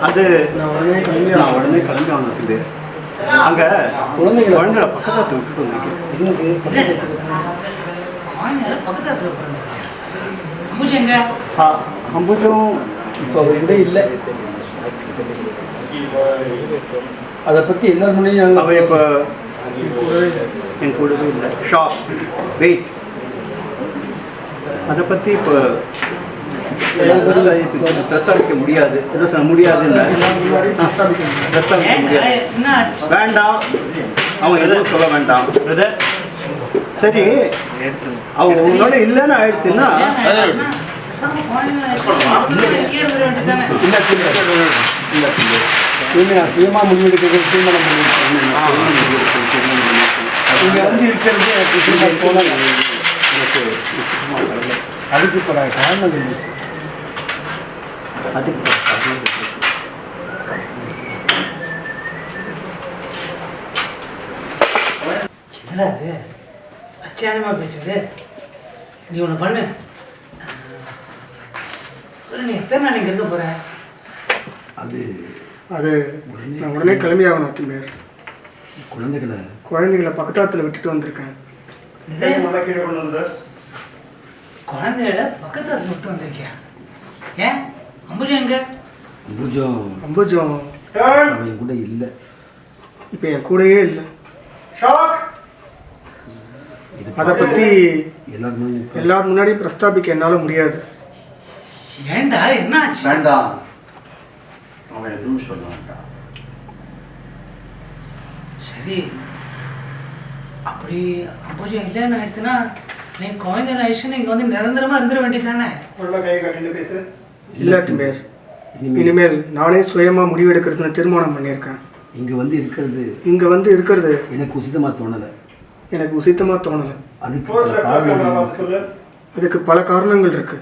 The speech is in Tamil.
அது நான் உடனே கிளம்பி அவனுக்கு அங்கே குழந்தைங்களை பக்கத்தாத்து விட்டுட்டு வந்திருக்கேன். அம்புஜம் இப்போ அவர்கிட்ட இல்லை. அதை பற்றி எல்லார் முன்னையும் அவன் இப்போ என் கூடவே இல்லை. ஷாப் வெயிட் அதை பற்றி இப்போ பிரஸ்தாபிக்க முடியாது. எதோ சொல்ல முடியாது இல்லை, பிரஸ்தாபிக்க முடியாது. வேண்டாம், அவன் எதுவும் சொல்ல வேண்டாம். சரி, அவன் உங்களோட இல்லைன்னு ஆயிடுச்சுன்னா சுயமாக முடிவெடுக்கிறது தீர்மானம் இங்கே வந்து இருக்கிறது போல எனக்கு அதுக்கு இப்போ காரணம் இல்லை. அதுக்கு என்னடா அது அச்சானமாக பேசுது. நீ ஒன்று பண்ணு, நீ எத்தனை நாளைக்கு இருக்க போகிற? அது நான் உடனே கிளம்பி ஆகணும். அத்திம்பேர் குழந்தைகளை பக்கத்தாத்தில் விட்டுட்டு வந்திருக்கேன். குழந்தைகளை பக்கத்தாத்தில் விட்டு வந்திருக்கியா? ஏன் அம்புஜம் எங்க? அம்புஜம் அவன் கூட இல்லை, இப்போ என் கூடயே இல்லை. அதை பற்றி எல்லாரும் முன்னாடி பிரஸ்தாபிக்க என்னால் முடியாது. ஏண்டா என்ன ஆச்சு? வேண்டாம், அவன் எதுவும் சொல்ல வேண்டாம். சரி, அப்படி அம்புஜம் இல்லைன்னு ஆயிடுச்சுன்னா நீ குழந்தை ஆயிடுச்சுன்னு இங்கே வந்து நிரந்தரமாக இருந்துட வேண்டியது தானே? கையை கட்டிட்டு பேசு. இல்லை அத்திம்பேர், இனிமேல் நானே சுயமாக முடிவெடுக்கிறதுன்னு தீர்மானம் பண்ணியிருக்கேன். இங்கே வந்து இருக்கிறது எனக்கு உசித்தமாக தோணலை. அதுக்கு பல காரணங்கள் இருக்கு.